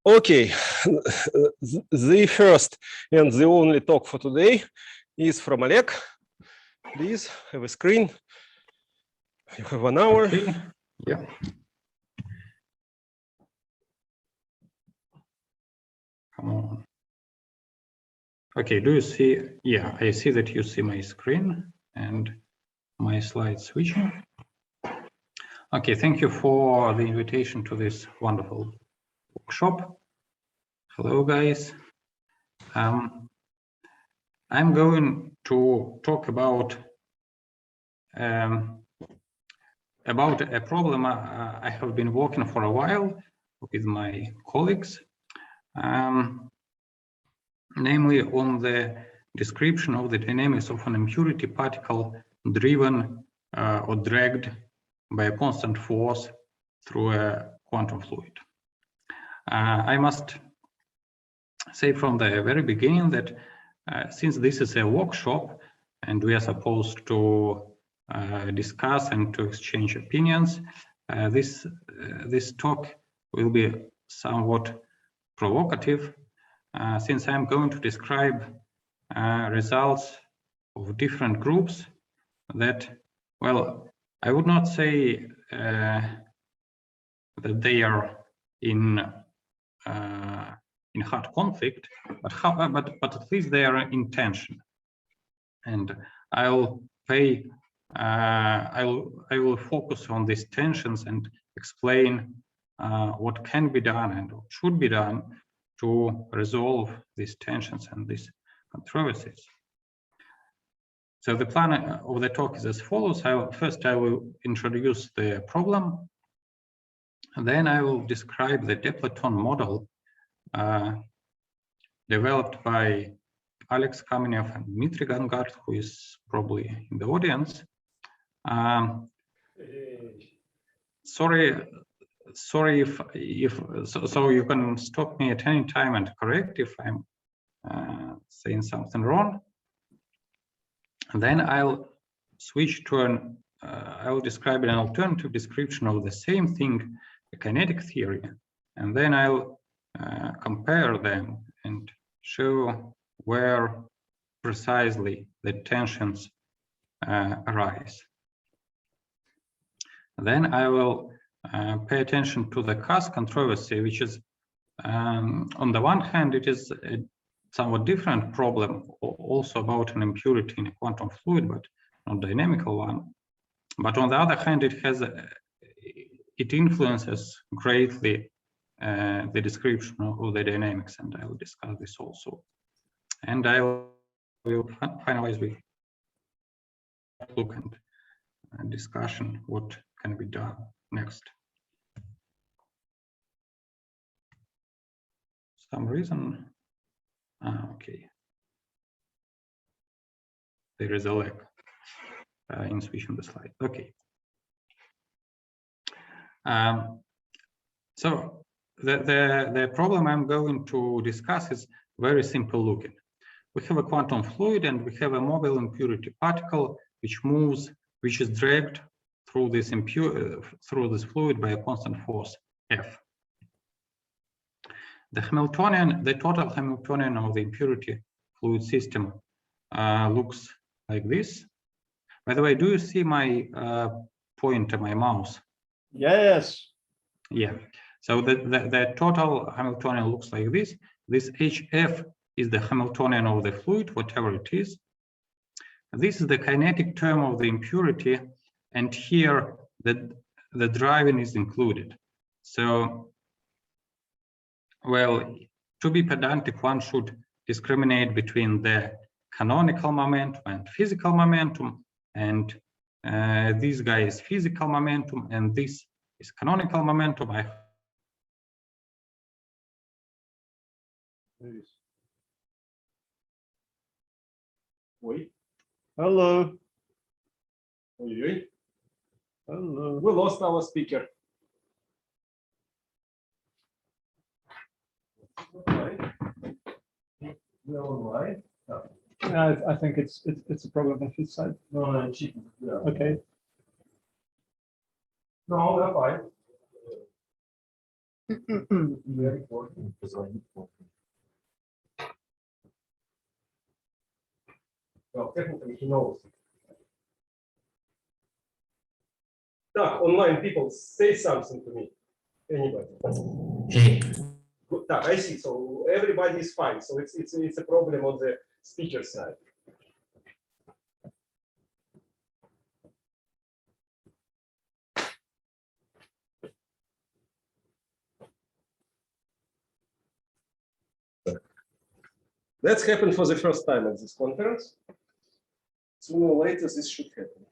Okay, the first and the only talk for today is from Oleg. Please have a screen. You have 1 hour. Okay. Yeah. Come on. Okay, do you see? Yeah, I see that you see my screen and my slide switching. Okay, thank you for the invitation to this wonderful workshop. Hello, guys. I'm going to talk about a problem I have been working for a while with my colleagues, namely on the description of the dynamics of an impurity particle driven or dragged by a constant force through a quantum fluid. I must say from the very beginning that since this is a workshop and we are supposed to discuss and to exchange opinions, this talk will be somewhat provocative, since I'm going to describe results of different groups that, well, I would not say that they are in hard conflict, but at least they are in tension. And I will focus on these tensions and explain what can be done and what should be done to resolve these tensions and these controversies. So the plan of the talk is as follows. First I will introduce the problem, and then I will describe the Depleton model developed by Alex Kamenev and Dmitry Gangard, who is probably in the audience. Sorry if so you can stop me at any time and correct if I'm saying something wrong. And then I'll switch to I'll describe an alternative description of the same thing, the kinetic theory, and then I'll compare them and show where precisely the tensions arise. Then I will pay attention to the CAS controversy, which is, on the one hand, it is a somewhat different problem, also about an impurity in a quantum fluid, but not dynamical one. But on the other hand, it influences greatly the description of the dynamics, and I will discuss this also. And I will finalize with look and discussion what can be done next. Some reason, okay, there is a lag in switching the slide. Okay. So the problem I'm going to discuss is very simple looking. We have a quantum fluid and we have a mobile impurity particle which is dragged through this fluid by a constant force F. The total Hamiltonian of the impurity fluid system looks like this. By the way, do you see my pointer, my mouse? Yes. Yeah. So the total Hamiltonian looks like this. This HF is the Hamiltonian of the fluid, whatever it is. This is the kinetic term of the impurity, and here the driving is included. So, well, to be pedantic, one should discriminate between the canonical momentum and physical momentum, and this guy is physical momentum, and this is canonical momentum. Wait. Hello. How are you doing? Hello. We lost our speaker. We're online. I think it's a problem on his side. No, yeah. Okay. No, we're fine. Very important because I need one. Well, technically he knows. Так, online people, say something to me. Anybody? Hey, Good. Так, I see. So everybody is fine. So it's a problem on the speaker side. That's happened for the first time at this conference. Sooner or later, this should happen.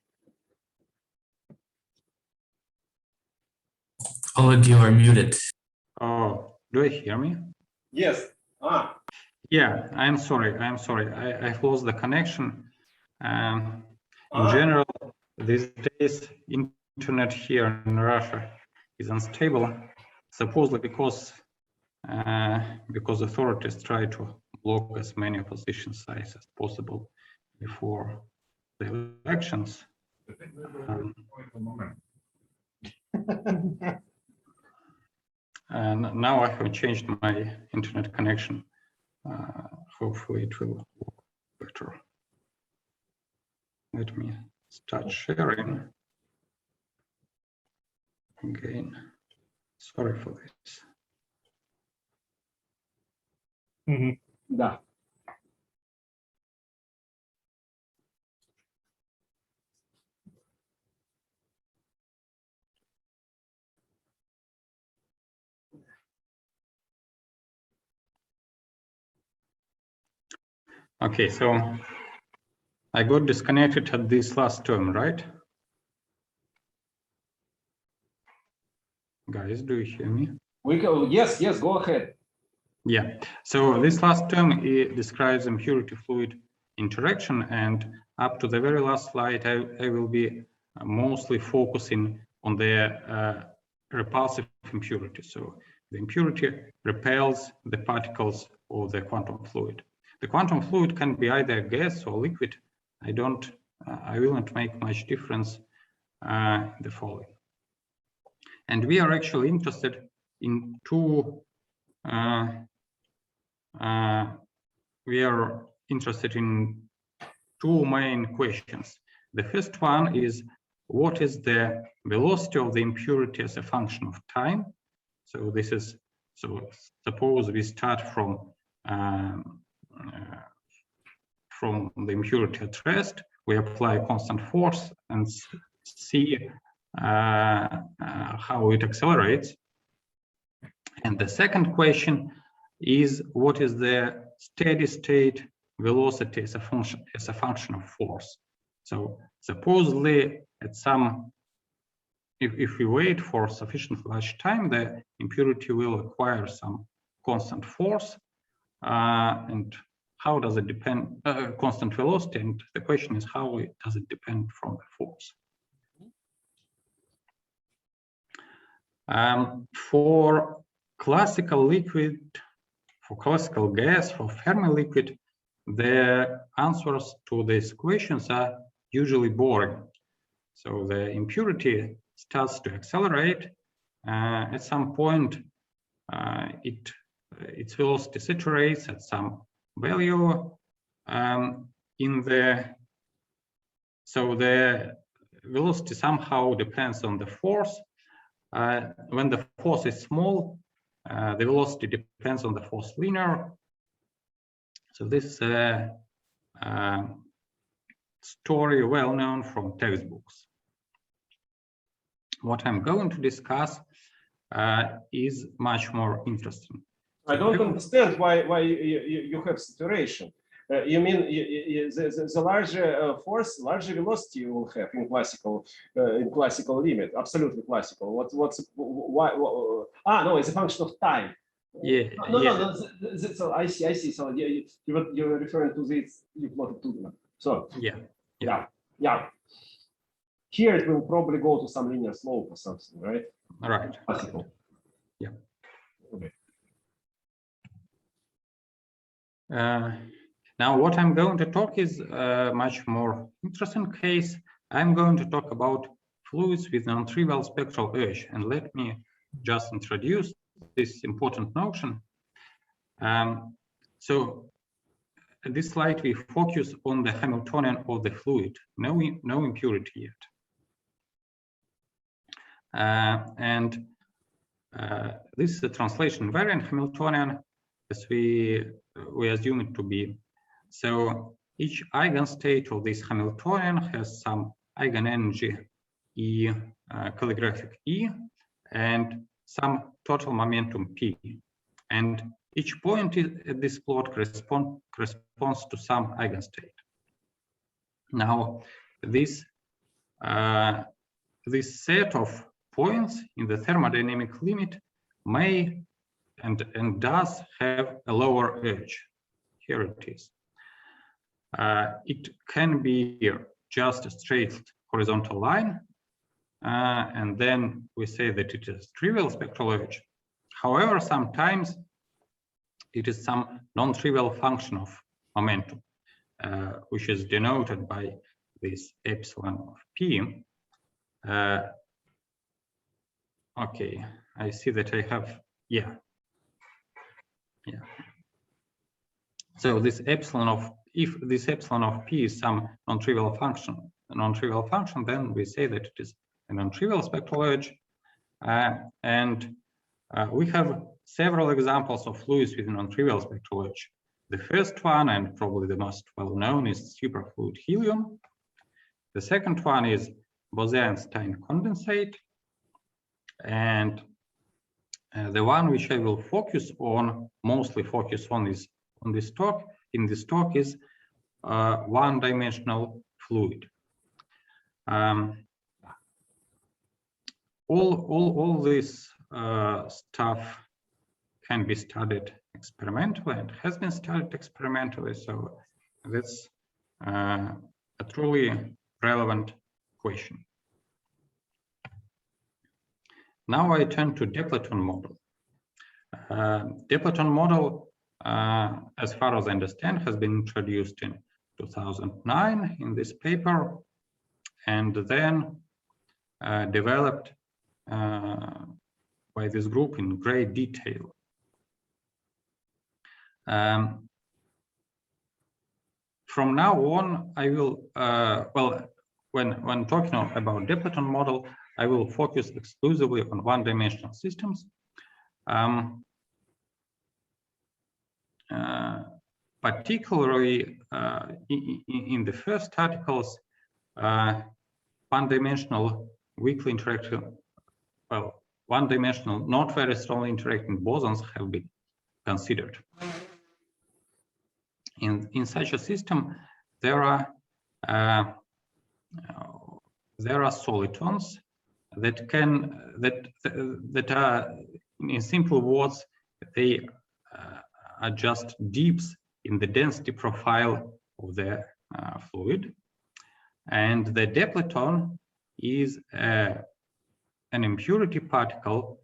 Oleg, you are muted. Oh, do you hear me? Yes. Ah. Yeah, I'm sorry. I lost the connection. In general, these days, internet here in Russia is unstable, supposedly because authorities try to block as many opposition sites as possible before the elections. And now I have changed my internet connection. Hopefully it will work better. Let me start sharing again. Sorry for this. Да. Okay, so I got disconnected at this last term, right? Guys, do you hear me? We go. Yes, go ahead. Yeah, so this last term it describes impurity fluid interaction, and up to the very last slide, I will be mostly focusing on the repulsive impurity. So the impurity repels the particles of the quantum fluid. The quantum fluid can be either gas or liquid. I will not make much difference in the following. And we are actually interested in two main questions. The first one is, what is the velocity of the impurity as a function of time? So suppose we start from the impurity at rest, we apply a constant force and see how it accelerates. And the second question is, what is the steady state velocity as a function of force? So supposedly at if we wait for sufficient large time, the impurity will acquire some constant force, and how does it depend, constant velocity, and the question is, how does it depend from the force? For classical liquid, for classical gas, for Fermi liquid, the answers to these questions are usually boring. So the impurity starts to accelerate. At some point, its velocity saturates at some value. So the velocity somehow depends on the force. When the force is small, the velocity depends on the force linear. So this is a story well known from textbooks. What I'm going to discuss is much more interesting. I don't understand why you have saturation. You mean the larger force, larger velocity you will have in classical limit, absolutely classical. Why? No, it's a function of time. Yeah. No. So I see. So you're referring to this you plotted to them. So yeah. Here it will probably go to some linear slope or something, right? Right. Classical. Yeah. Okay. Now, what I'm going to talk is a much more interesting case. I'm going to talk about fluids with non-trivial spectral edge, and let me just introduce this important notion. So at this slide, we focus on the Hamiltonian of the fluid, no impurity yet. This is a translation invariant Hamiltonian, as we assume it to be. So each eigenstate of this Hamiltonian has some eigenenergy E, calligraphic E, and some total momentum P. And each point at this plot corresponds to some eigenstate. Now, this set of points in the thermodynamic limit may and does have a lower edge. Here it is. It can be just a straight horizontal line, and then we say that it is trivial spectral edge. However, sometimes it is some non-trivial function of momentum, which is denoted by this epsilon of P. Okay, I see that I have, yeah. So this epsilon of, if this epsilon of P is some non-trivial function, then we say that it is a non-trivial spectral edge. We have several examples of fluids with non-trivial spectral edge. The first one, and probably the most well-known, is superfluid helium. The second one is Bose-Einstein condensate. And the one which I will mostly focus on is in this talk is one-dimensional fluid. All this stuff can be studied experimentally and has been studied experimentally, so that's a truly relevant question. Now I turn to Depleton model. Depleton model, as far as I understand, has been introduced in 2009 in this paper, and then developed by this group in great detail. From now on, I will, when talking about Depleton model, I will focus exclusively on one-dimensional systems. Particularly in the first articles, one-dimensional weakly interacting, one-dimensional not very strongly interacting bosons have been considered. In such a system, there are solitons that are, in simple words, they are just dips in the density profile of the fluid, and the Depleton is an impurity particle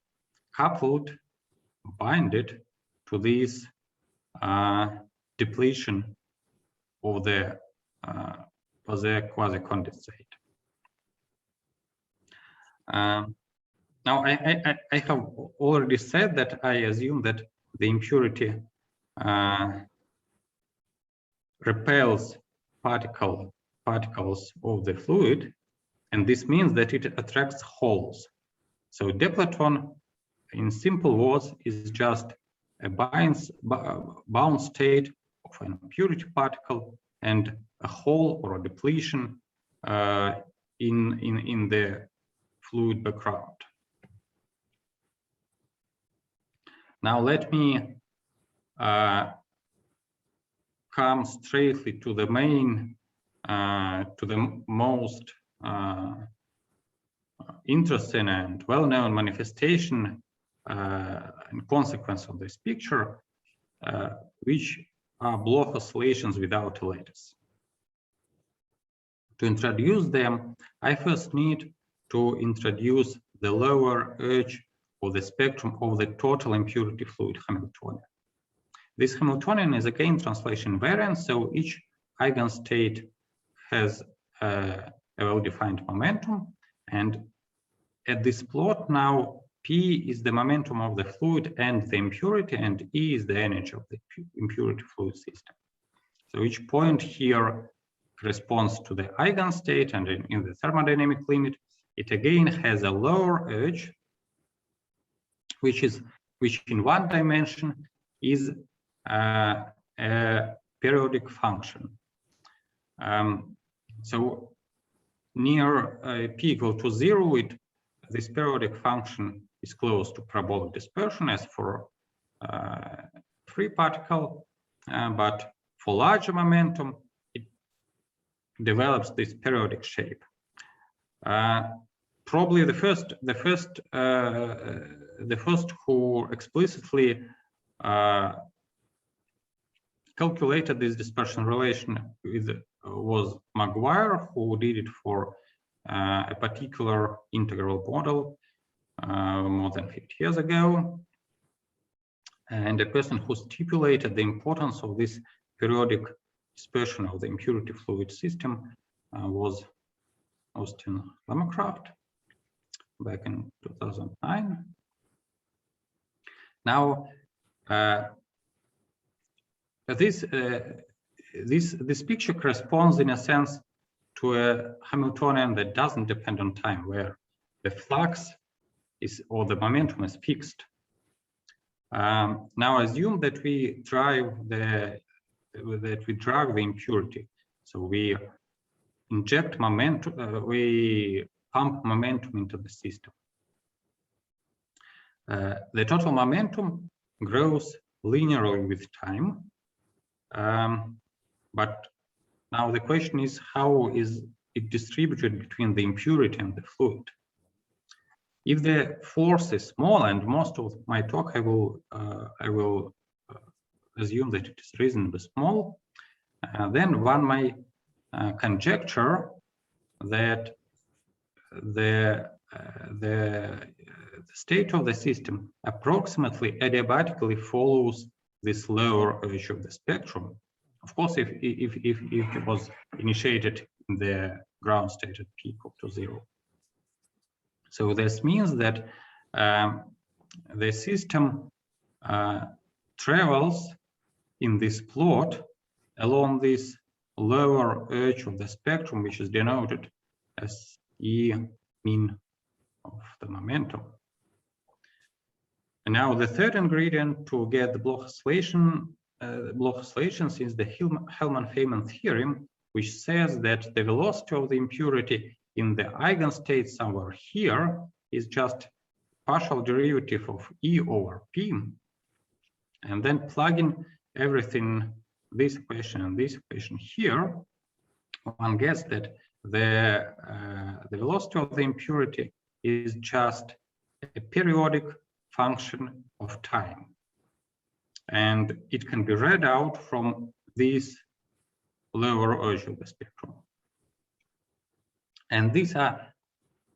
binded to this depletion of the quasi-condensate. Now, I have already said that I assume that the impurity repels particles of the fluid, and this means that it attracts holes. So Depleton, in simple words, is just a bound state of an impurity particle and a hole or a depletion in the fluid background. Now let me come straightly to the main, to the most interesting and well-known manifestation and consequence of this picture, which are Bloch oscillations without a lattice. To introduce them, I first need to introduce the lower edge of the spectrum of the total impurity fluid Hamiltonian. This Hamiltonian is again translation invariant, so each eigenstate has a well-defined momentum, and at this plot now P is the momentum of the fluid and the impurity, and E is the energy of the impurity fluid system. So each point here corresponds to the eigenstate, and in the thermodynamic limit, it again has a lower edge, which in one dimension is a periodic function. So near P equal to 0, this periodic function is close to parabolic dispersion as for free particle, but for larger momentum, it develops this periodic shape. Probably the first who explicitly calculated this dispersion relation was Maguire, who did it for a particular integral model more than 50 years ago. And the person who stipulated the importance of this periodic dispersion of the impurity fluid system was Austin Lamacraft back in 2009. Now, this picture corresponds in a sense to a Hamiltonian that doesn't depend on time, where the flux is, or the momentum is fixed. Now assume that we drive the impurity. So we inject momentum, we pump momentum into the system. The total momentum grows linearly with time. But now the question is, how is it distributed between the impurity and the fluid? If the force is small, and most of my talk I will assume that it is reasonably small, then one might conjecture that the state of the system approximately adiabatically follows this lower edge of the spectrum. Of course, if it was initiated in the ground state at P equal to 0. So this means that the system travels in this plot along this lower edge of the spectrum, which is denoted as E mean of the momentum. And now the third ingredient to get the Bloch oscillations is the Hellman-Feynman theorem, which says that the velocity of the impurity in the eigenstate somewhere here is just partial derivative of E over P, and then plugging everything, this equation and this equation here, one gets that the velocity of the impurity is just a periodic function of time, and it can be read out from this lower edge of the spectrum. And these are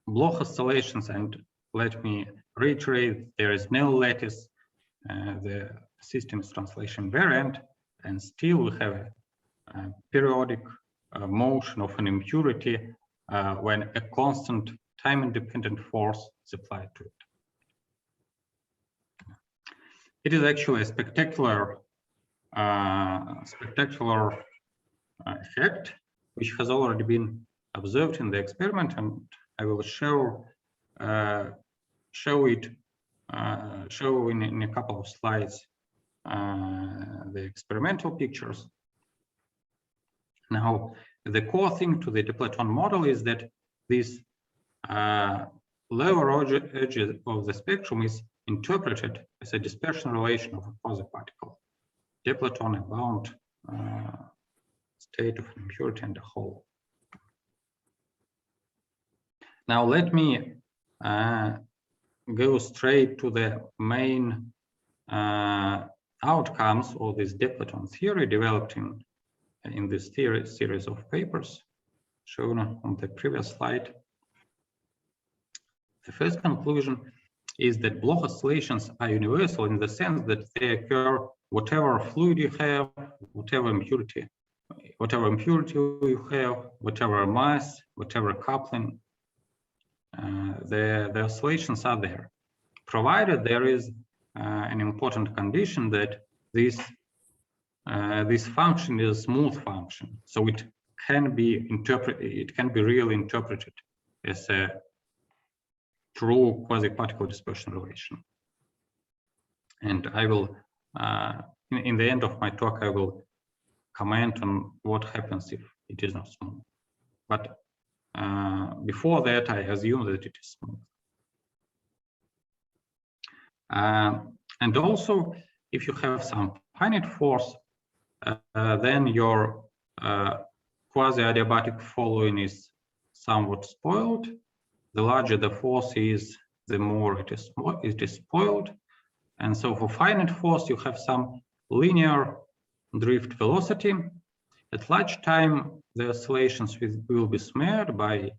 Bloch oscillations, and let me reiterate, there is no lattice, the system is translation invariant, and still we have a periodic motion of an impurity when a constant time-independent force is applied to it. It is actually a spectacular effect, which has already been observed in the experiment, and I will show in a couple of slides the experimental pictures. Now, the core thing to the Depleton model is that this lower edge of the spectrum is interpreted as a dispersion relation of a quasi-particle. Depleton a bound state of an impurity and a hole. Now let me go straight to the main outcomes of this Depleton theory developed in this series of papers shown on the previous slide. The first conclusion is that Bloch oscillations are universal in the sense that they occur whatever fluid you have, whatever impurity you have, whatever mass, whatever coupling, the oscillations are there. provided there is an important condition that this function is a smooth function, so it can be really interpreted as a true quasi-particle dispersion relation. And I will, in the end of my talk, I will comment on what happens if it is not smooth. But before that, I assume that it is smooth. And also, if you have some finite force, then your quasi-adiabatic following is somewhat spoiled. The larger the force is, the more it is spoiled. And so for finite force, you have some linear drift velocity. At large time, the oscillations will be smeared by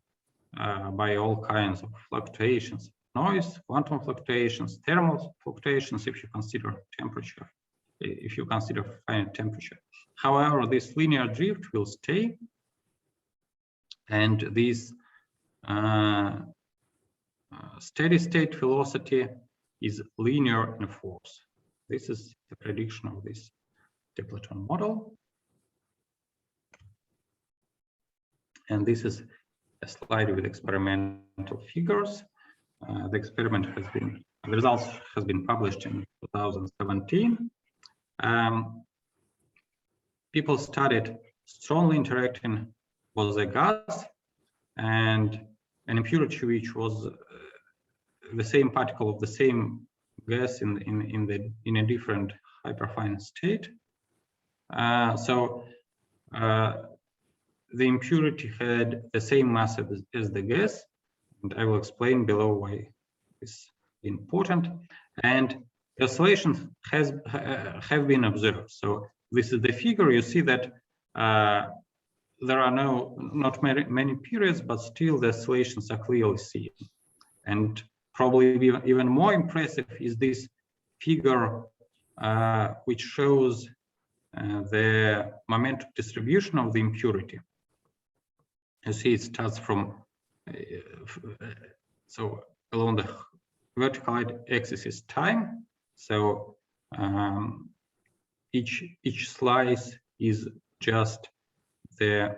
all kinds of fluctuations, noise, quantum fluctuations, thermal fluctuations, if you consider temperature, if you consider finite temperature. However, this linear drift will stay, and this steady state velocity is linear in force. This is the prediction of this Templeton model. And this is a slide with experimental figures. The results has been published in 2017. People studied strongly interacting was a gas and an impurity which was the same particle of the same gas in a different hyperfine state. So the impurity had the same mass as the gas, and I will explain below why this is important. And the oscillations have been observed. So this is the figure. You see that there are not many periods, but still the oscillations are clearly seen. And probably even more impressive is this figure, which shows the momentum distribution of the impurity. You see, it starts from so along the vertical axis is time. So each slice is just the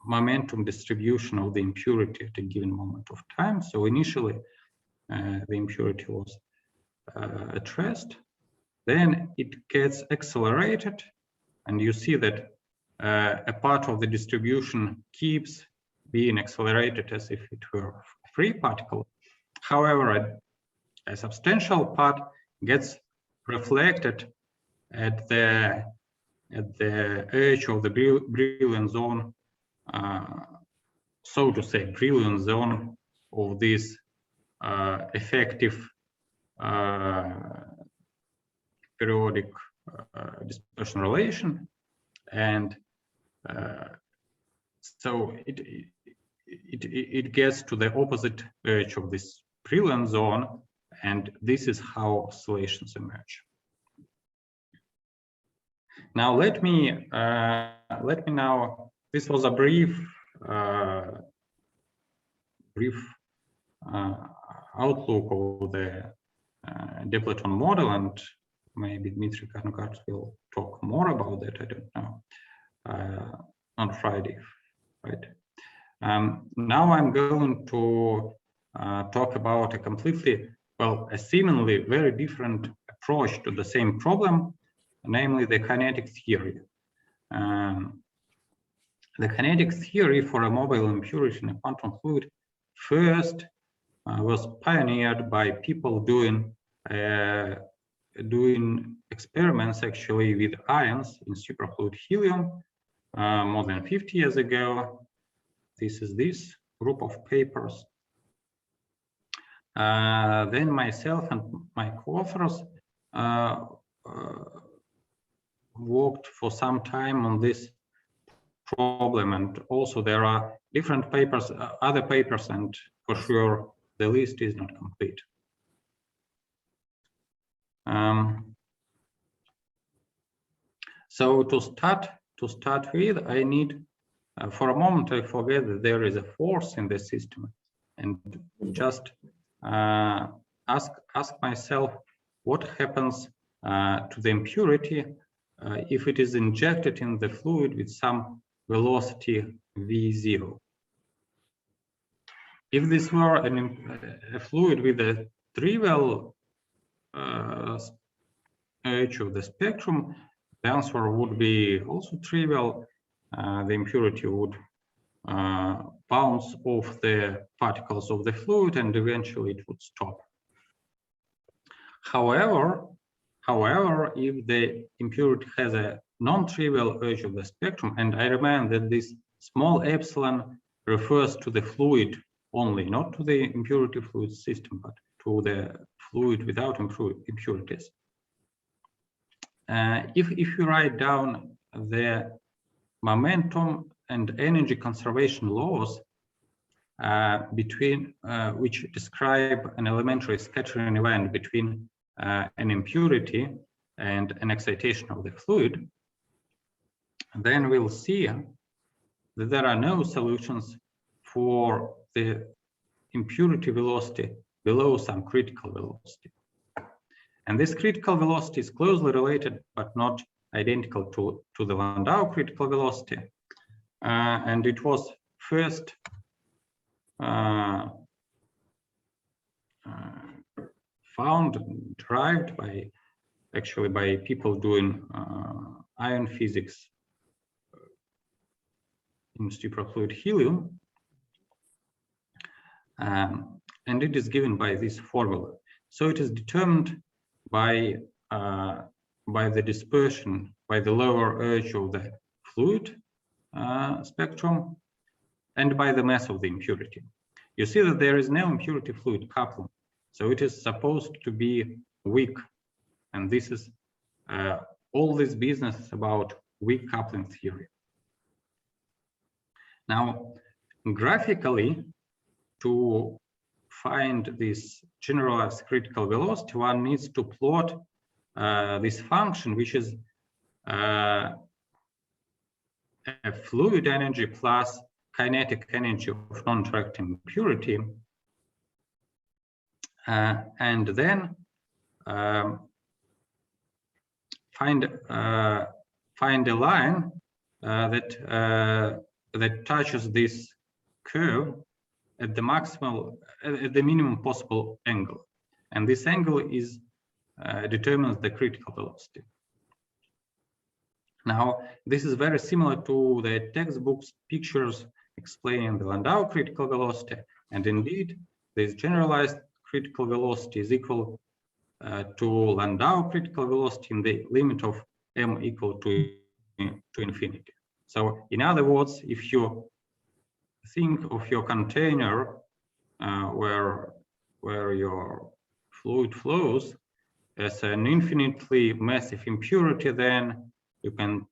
momentum distribution of the impurity at a given moment of time. So initially, the impurity was at rest. Then it gets accelerated, and you see that a part of the distribution keeps being accelerated as if it were a free particle. However, a substantial part gets reflected at the edge of the Brillouin zone, so to say, Brillouin zone of this effective periodic dispersion relation, and so it gets to the opposite edge of this Brillouin zone, and this is how oscillations emerge. Now let me now. This was a brief outlook of the Templeton model, and maybe Dmitry Karnokart will talk more about that. I don't know on Friday, right? Now I'm going to talk about a seemingly very different approach to the same problem, namely the kinetic theory. The kinetic theory for a mobile impurity in a quantum fluid first was pioneered by people doing experiments actually with ions in superfluid helium more than 50 years ago. This is this group of papers. Then myself and my co-authors worked for some time on this problem, and also there are different papers, other papers, and for sure the list is not complete. So to start with, I need, for a moment, I forget that there is a force in the system, and just ask myself what happens to the impurity if it is injected in the fluid with some velocity v0. If this were a fluid with a trivial edge of the spectrum, the answer would be also trivial. The impurity would bounce off the particles of the fluid and eventually it would stop. However, if the impurity has a non-trivial edge of the spectrum, and I remind that this small epsilon refers to the fluid only, not to the impurity fluid system, but to the fluid without impurities. If you write down the momentum and energy conservation laws which describe an elementary scattering event between an impurity and an excitation of the fluid, then we'll see that there are no solutions for the impurity velocity below some critical velocity. And this critical velocity is closely related but not identical to the Landau critical velocity. And it was first found, derived by people doing ion physics in superfluid helium. And it is given by this formula. So it is determined by the dispersion, by the lower edge of the fluid spectrum, and by the mass of the impurity. You see that there is no impurity fluid coupling, so it is supposed to be weak, and this is all this business about weak coupling theory. Now, graphically, to find this generalized critical velocity, one needs to plot this function, which is a fluid energy plus kinetic energy of non-interacting impurity, and then find a line that touches this curve at the minimum possible angle, and this angle is determines the critical velocity. Now, this is very similar to the textbook's pictures explaining the Landau critical velocity, and indeed, this generalized critical velocity is equal to Landau critical velocity in the limit of m equal to infinity. So, in other words, if you think of your container where your fluid flows as an infinitely massive impurity, then you can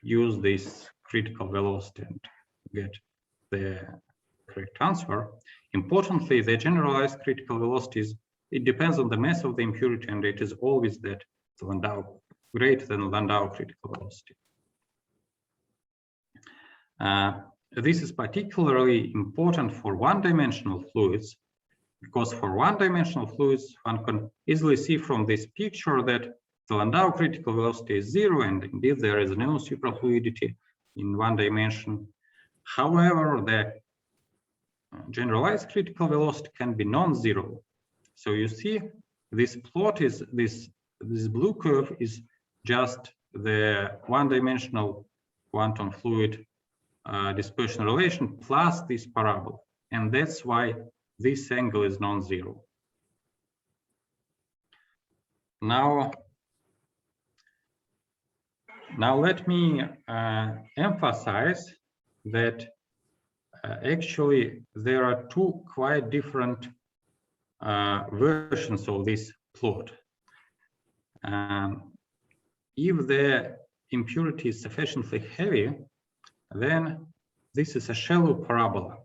use this critical velocity and get the correct answer. Importantly, the generalized critical velocities, it depends on the mass of the impurity, and it is always that the Landau greater than Landau critical velocity. This is particularly important for one-dimensional fluids, because for one-dimensional fluids, one can easily see from this picture that the Landau critical velocity is 0, and indeed there is no superfluidity in one dimension. However, the generalized critical velocity can be non-zero. So you see, this plot is this blue curve is just the one-dimensional quantum fluid dispersion relation plus this parabola, and that's why this angle is non-zero. Now let me emphasize that actually there are two quite different versions of this plot. If the impurity is sufficiently heavy, then this is a shallow parabola,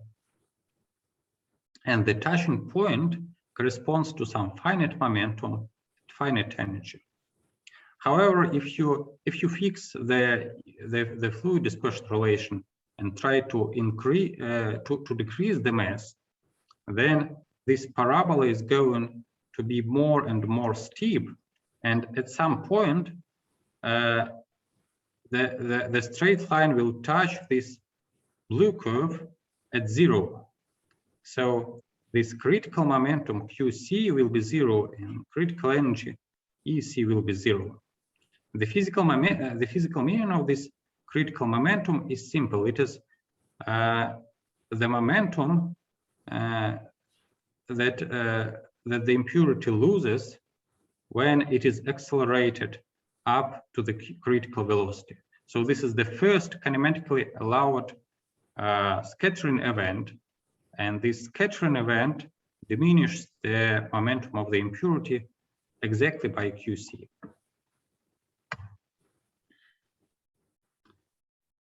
and the touching point corresponds to some finite momentum, finite energy. However, if you fix the fluid dispersion relation and try to decrease the mass, then this parabola is going to be more and more steep, and at some point the straight line will touch this blue curve at 0. So this critical momentum QC will be 0 and critical energy EC will be 0. The physical meaning of this critical momentum is simple. It is the momentum that the impurity loses when it is accelerated up to the critical velocity. So this is the first kinematically allowed scattering event, and this scattering event diminishes the momentum of the impurity exactly by QC.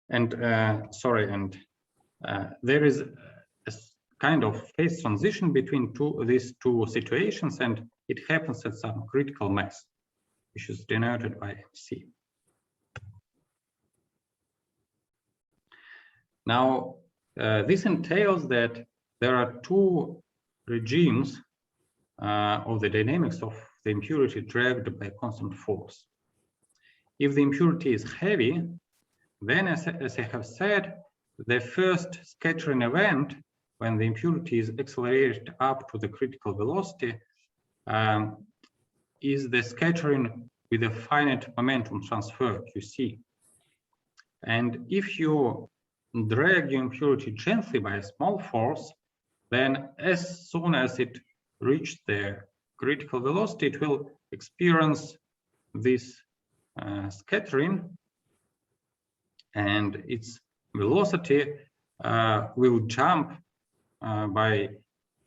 And there is a kind of phase transition between these two situations, and it happens at some critical mass, which is denoted by C. Now, this entails that there are two regimes of the dynamics of the impurity dragged by constant force. If the impurity is heavy, then, as I have said, the first scattering event, when the impurity is accelerated up to the critical velocity, is the scattering with a finite momentum transfer, QC. And if you drag your impurity gently by a small force, then as soon as it reaches the critical velocity, it will experience this scattering, and its velocity will jump by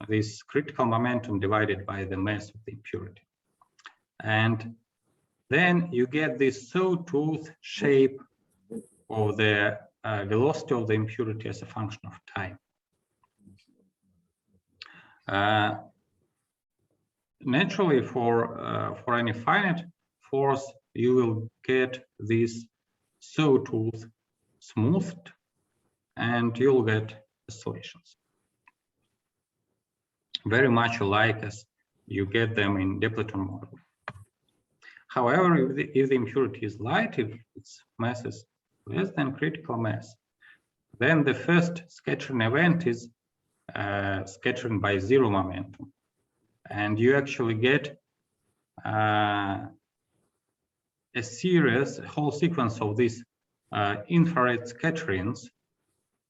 this critical momentum divided by the mass of the impurity. And then you get this sawtooth shape of the velocity of the impurity as a function of time. Naturally, for any finite force, you will get this sawtooth smoothed, and you'll get oscillations, very much alike as you get them in Depleton model. However, if the impurity is light, if its mass is less than critical mass, then the first scattering event is scattering by 0 momentum, and you actually get a whole sequence of these infrared scatterings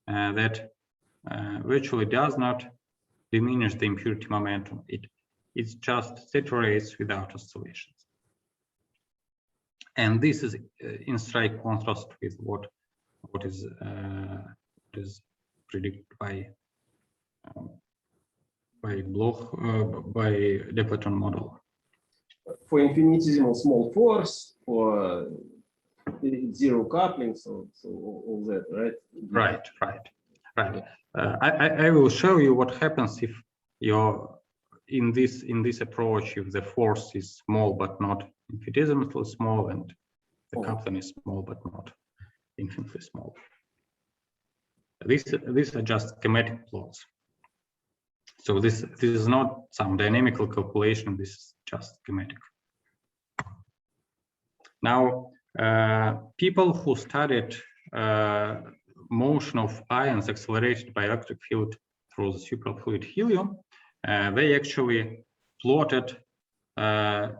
that virtually does not diminish the impurity momentum. It just saturates without oscillations. And this is in strike contrast with what is predicted by Depleton model. For infinitesimal small force, for zero coupling, so all that, right? Right. I will show you what happens if you're in this approach, if the force is small but not infinitesimally small, and the coupling is small but not infinitely small. These are just schematic plots. So this is not some dynamical calculation. This is just schematic. Now, people who studied motion of ions accelerated by electric field through the superfluid helium, they actually plotted. They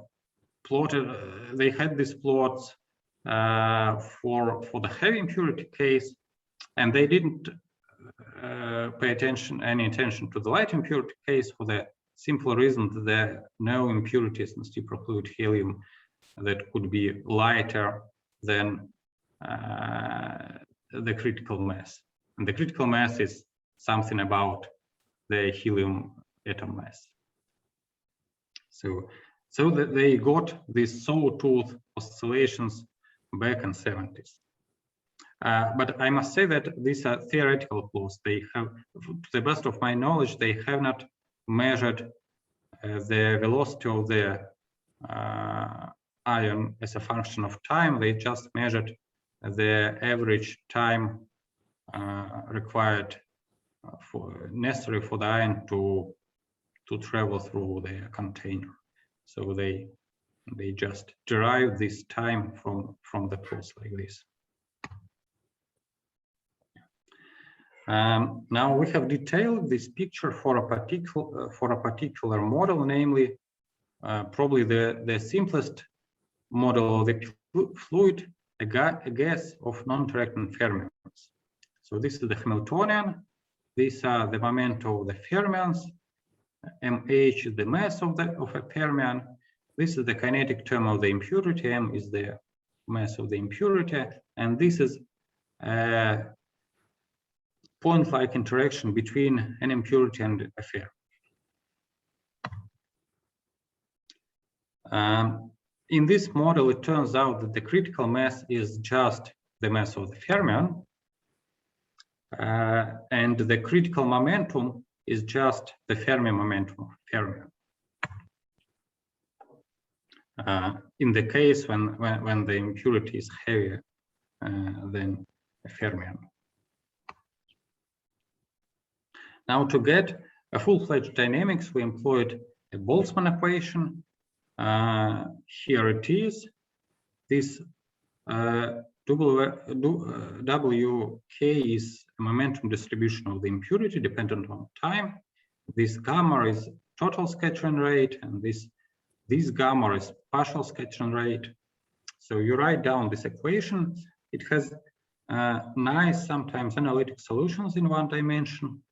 had these plots for the heavy impurity case, and they didn't pay any attention to the light impurity case, for the simple reason that there are no impurities in superfluid helium that could be lighter than the critical mass. And the critical mass is something about the helium atom mass. So that they got these sawtooth oscillations back in the 70s. But I must say that these are theoretical plots. They have, to the best of my knowledge, they have not measured the velocity of the ion as a function of time. They just measured the average time required necessary for the ion to to travel through the container. So they just derive this time from the force like this. Now we have detailed this picture for a particular model, namely probably the simplest model of the fluid, a gas of non-interacting fermions. So this is the Hamiltonian. These are the momenta of the fermions. MH is the mass of a fermion. This is the kinetic term of the impurity. M is the mass of the impurity, and this is a point-like interaction between an impurity and a fermion. In this model, it turns out that the critical mass is just the mass of the fermion, and the critical momentum is just the Fermi momentum of fermion. In the case when the impurity is heavier than a fermion. Now, to get a full-fledged dynamics, we employed a Boltzmann equation. Here it is. This WK is a momentum distribution of the impurity dependent on time. This gamma is total scattering rate, and this gamma is partial scattering rate. So you write down this equation. It has nice, sometimes analytic solutions in one dimension.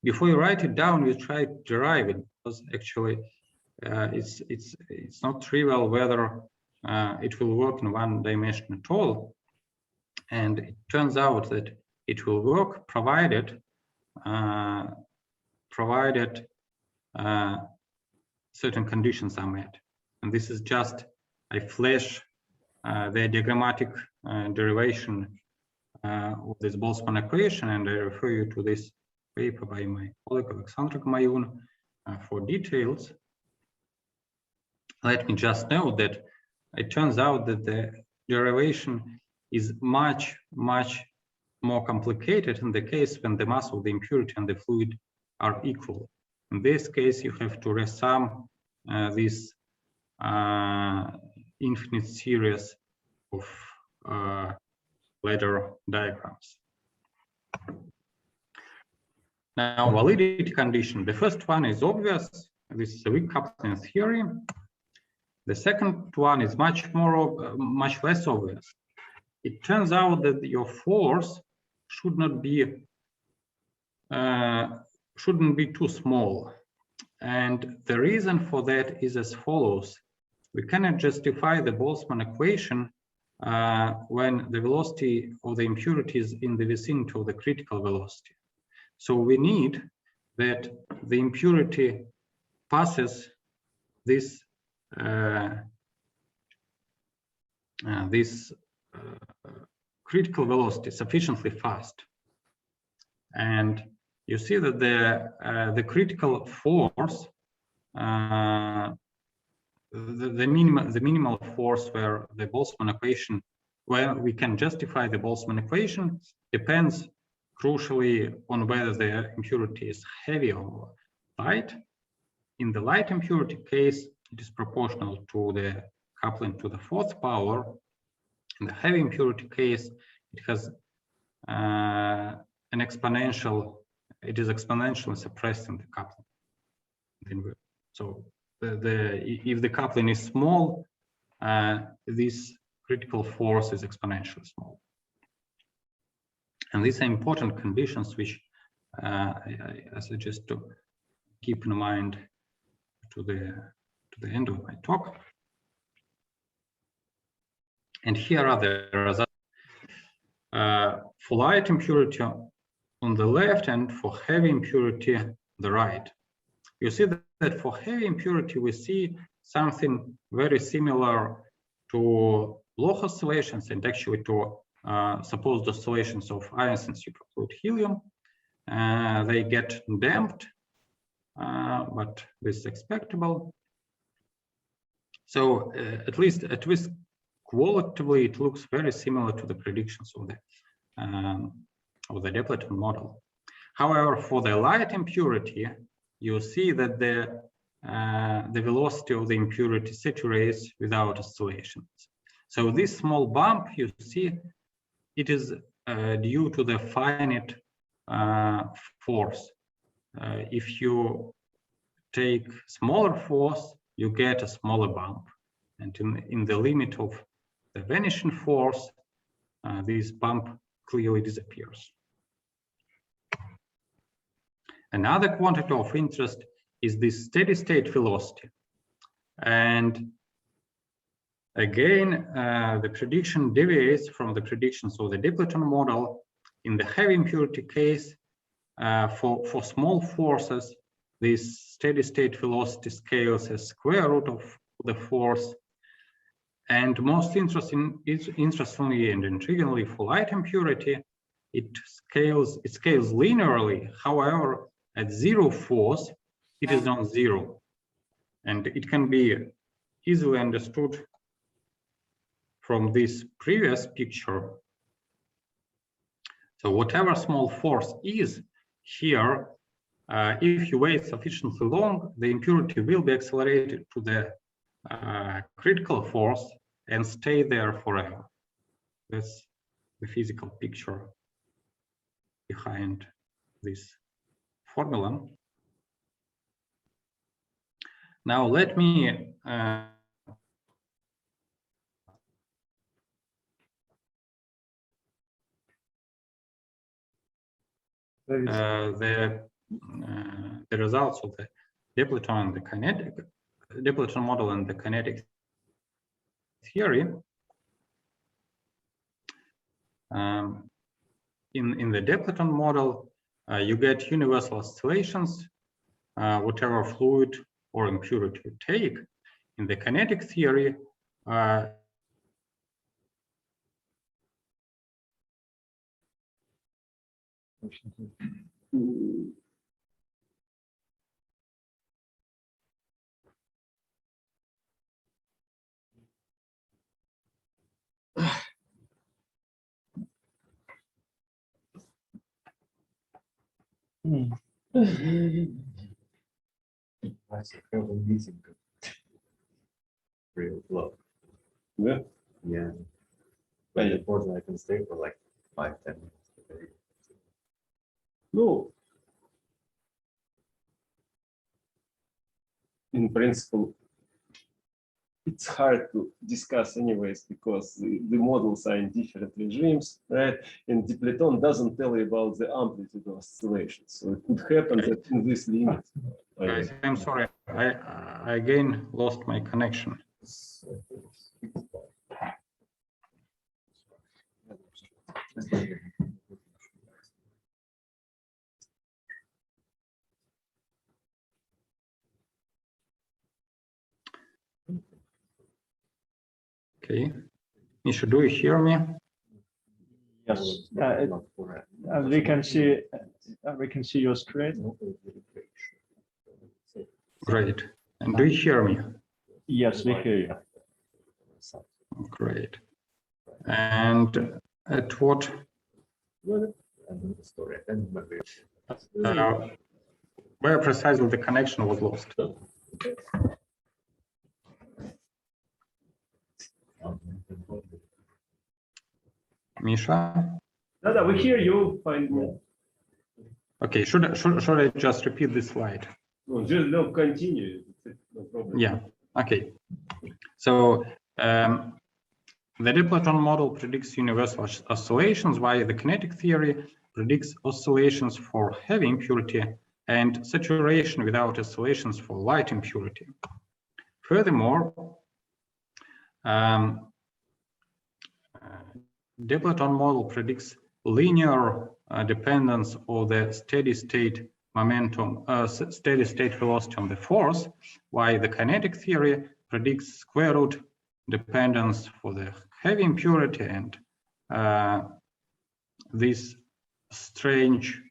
Before you write it down, you try to derive it, because actually it's not trivial whether it will work in one dimension at all. And it turns out that it will work provided certain conditions are met. And this is just, I flash the diagrammatic derivation of this Boltzmann equation, and I refer you to this paper by my colleague Alexander for details. Let me just note that it turns out that the derivation is much more complicated in the case when the mass of the impurity and the fluid are equal. In this case, you have to resum this infinite series of ladder diagrams. Now, validity condition. The first one is obvious. This is a weak coupling theory. The second one is much less obvious. It turns out that your force shouldn't be too small, and the reason for that is as follows: we cannot justify the Boltzmann equation when the velocity of the impurity is in the vicinity of the critical velocity. So we need that the impurity passes this critical velocity sufficiently fast, and you see that the critical force, the minimal force where the Boltzmann equation, where we can justify the Boltzmann equation, depends crucially on whether the impurity is heavy or light. In the light impurity case, it is proportional to the coupling to the fourth power. In the heavy impurity case, it has an exponential. It is exponentially suppressed in the coupling. So if the coupling is small, this critical force is exponentially small. And these are important conditions which I suggest to keep in mind to the end of my talk. And here are the results for light impurity on the left and for heavy impurity on the right. You see that for heavy impurity we see something very similar to Bloch oscillations and actually to supposed oscillations of ions in superfluid helium. They get damped, but this is expectable. So at least qualitatively, it looks very similar to the predictions of the Depleton model. However, for the light impurity, you see that the velocity of the impurity saturates without oscillations. So this small bump, you see, it is due to the finite force. If you take smaller force, you get a smaller bump. And in the limit of the vanishing force, this bump clearly disappears. Another quantity of interest is this steady state velocity. And again, the prediction deviates from the predictions of the Dipleton model. In the heavy impurity case, for small forces, this steady state velocity scales as square root of the force. And most interestingly and trivially for light impurity, it scales linearly. However, at zero force, it is non-zero. And it can be easily understood from this previous picture. So whatever small force is here, if you wait sufficiently long, the impurity will be accelerated to the critical force and stay there forever. That's the physical picture behind this formula. Now let me the results of the Dipleton and the kinetic Dipleton model and the kinetic theory. In the Dipleton model, you get universal oscillations, whatever fluid or impurity you take. In the kinetic theory, I have a meeting. Real low. Yeah. Yeah. But unfortunately, I can stay for like 5-10 minutes. No. In principle, it's hard to discuss anyways because the models are in different regimes, right? And Dipleton doesn't tell you about the amplitude of oscillations. So it could happen that in this limit. guys, I'm sorry, I again lost my connection. Okay, Misha, do you hear me? Yes, we can see your screen. Great. And do you hear me? Yes, we hear you. Great. And at what where precisely the connection was lost? Misha? No, we hear you. Fine. Okay, should I just repeat this slide? No, just no, continue. No problem. Yeah, okay. So the Dipleton model predicts universal oscillations, while the kinetic theory predicts oscillations for heavy impurity and saturation without oscillations for light impurity. Furthermore, Dipleton model predicts linear dependence of the steady state momentum, steady state velocity on the force, while the kinetic theory predicts square root dependence for the heavy impurity and this strange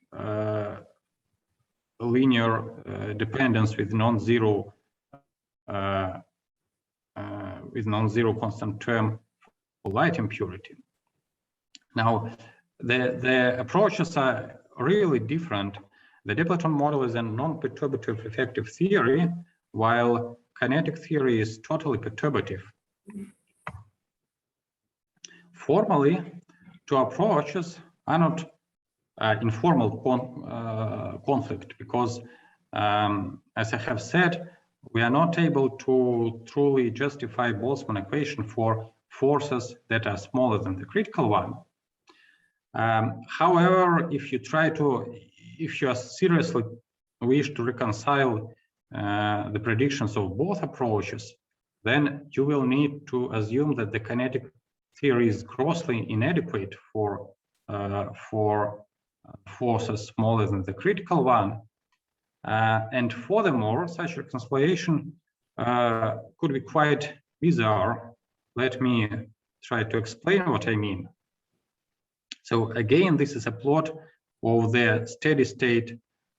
linear dependence with non-zero constant term for light impurity. Now, the approaches are really different. the Depleton model is a non-perturbative effective theory, while kinetic theory is totally perturbative. Formally, two approaches are not informal conflict because, as I have said, we are not able to truly justify Boltzmann equation for forces that are smaller than the critical one. However, if you are seriously wish to reconcile the predictions of both approaches, then you will need to assume that the kinetic theory is grossly inadequate for forces smaller than the critical one. And furthermore, such reconciliation could be quite bizarre. Let me try to explain what I mean. So again, this is a plot of the steady state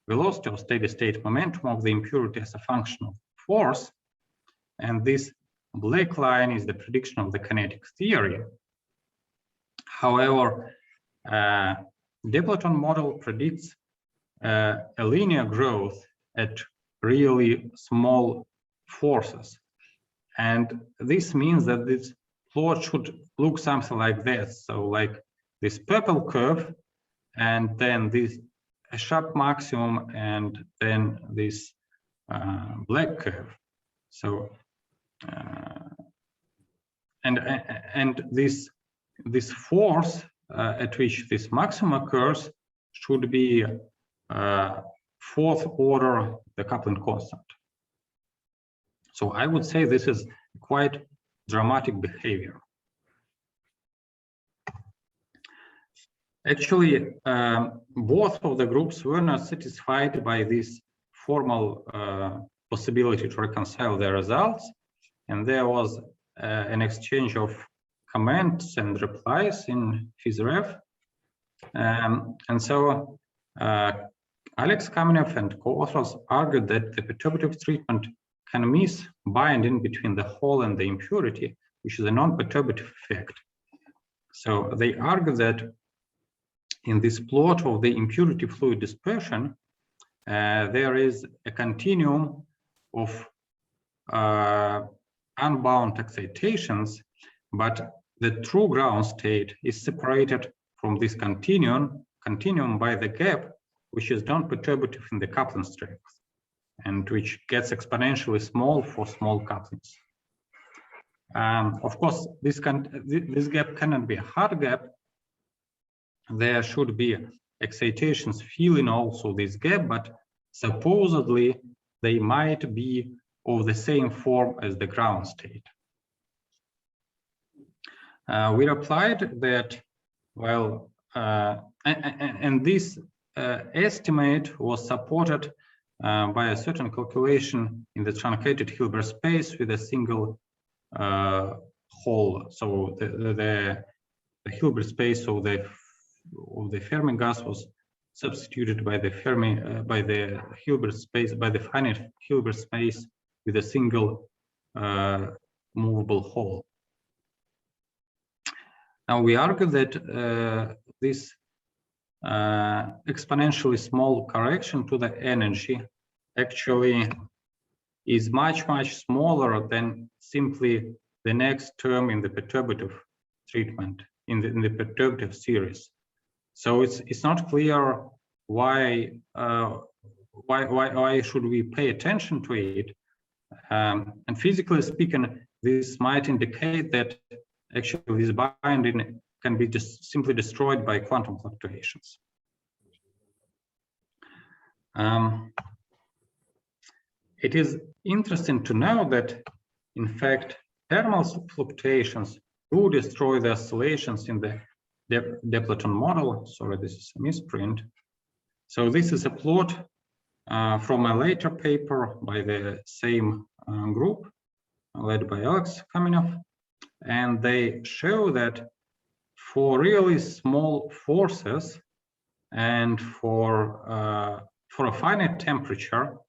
velocity or steady state momentum of the impurity as a function of force. And this black line is the prediction of the kinetic theory. However, Depleton model predicts a linear growth at really small forces. And this means that this plot should look something like this. So like this purple curve, and then this a sharp maximum, and then this black curve. So and this force at which this maximum occurs should be fourth order the coupling constant. So I would say this is quite dramatic behavior. Actually, both of the groups were not satisfied by this formal possibility to reconcile their results, and there was an exchange of comments and replies in PhysRev. And so Alex Kamenev and co-authors argued that the perturbative treatment can miss binding between the hole and the impurity, which is a non-perturbative effect. So they argue that in this plot of the impurity fluid dispersion, there is a continuum of unbound excitations, but the true ground state is separated from this continuum by the gap, which is non-perturbative in the coupling strength, and which gets exponentially small for small couplings. Of course, this gap cannot be a hard gap. There should be excitations filling also this gap, but supposedly they might be of the same form as the ground state. We replied that, well, and this estimate was supported by a certain calculation in the truncated Hilbert space with a single hole. So the Hilbert space of the Fermi gas was substituted by the Hilbert space, by the finite Hilbert space with a single movable hole. Now we argue that this exponentially small correction to the energy actually is much smaller than simply the next term in the perturbative treatment in the perturbative series. So it's not clear why should we pay attention to it. And physically speaking, this might indicate that actually this binding can be just simply destroyed by quantum fluctuations. It is interesting to know that, in fact, thermal fluctuations do destroy the oscillations in the Depleton model. Sorry, this is a misprint. So this is a plot from a later paper by the same group led by Alex Kamenev, and they show that for really small forces and for a finite temperature,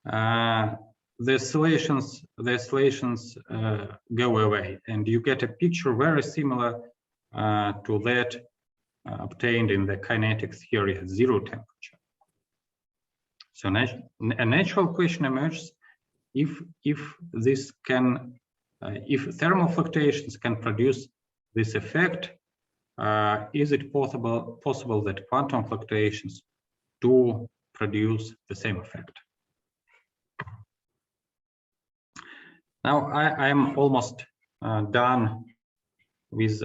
the oscillations go away, and you get a picture very similar to that obtained in the kinetic theory at zero temperature. So a natural question emerges if this can if thermal fluctuations can produce this effect, is it possible that quantum fluctuations do produce the same effect? Now I am almost done with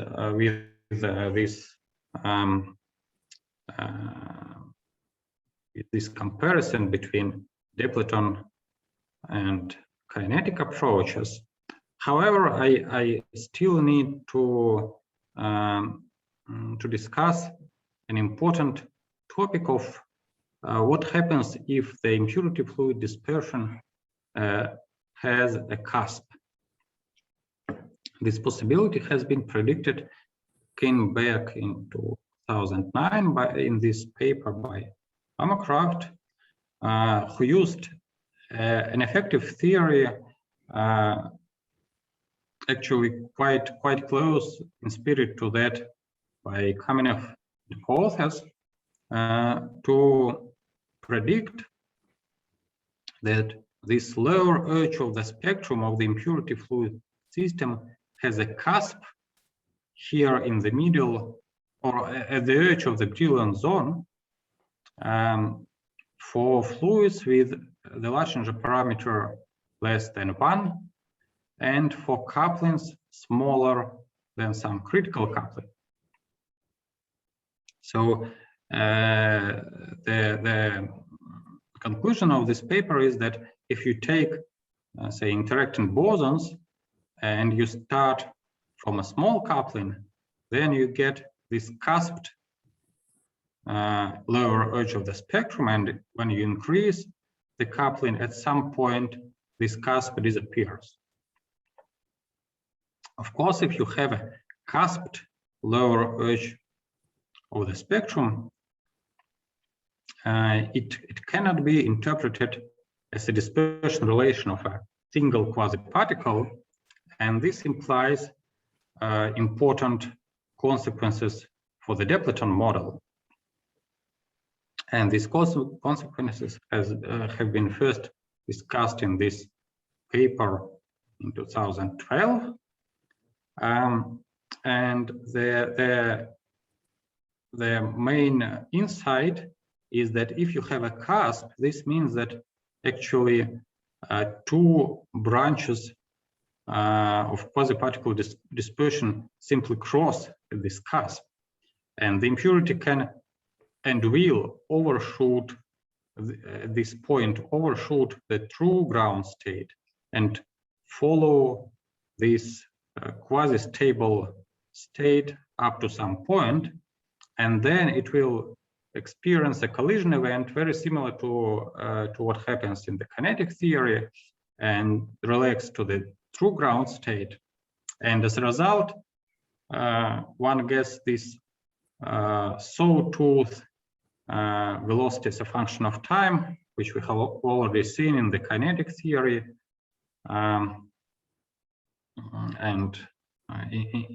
this comparison between Depleton and kinetic approaches. However, I still need to discuss an important topic of what happens if the impurity fluid dispersion has a cusp. This possibility has been predicted, came back in 2009 in this paper by Amacraft, who used an effective theory actually quite close in spirit to that by Kamenev and authors, to predict that this lower edge of the spectrum of the impurity fluid system has a cusp here in the middle or at the edge of the brilliant zone for fluids with the Larginger parameter less than 1 and for couplings smaller than some critical coupling. So the conclusion of this paper is that if you take, say, interacting bosons and you start from a small coupling, then you get this cusped lower edge of the spectrum, and when you increase the coupling, at some point this cusp disappears. Of course, if you have a cusped lower edge of the spectrum, it cannot be interpreted as a dispersion relation of a single quasi-particle, and this implies important consequences for the Depleton model. And these consequences have been first discussed in this paper in 2012. And the main insight is that if you have a cusp, this means that actually two branches of quasi-particle dispersion simply cross this cusp, and the impurity can and will overshoot this point, overshoot the true ground state and follow this quasi-stable state up to some point, and then it will experience a collision event very similar to what happens in the kinetic theory and relax to the true ground state. And as a result, one gets this sawtooth velocity as a function of time, which we have already seen in the kinetic theory and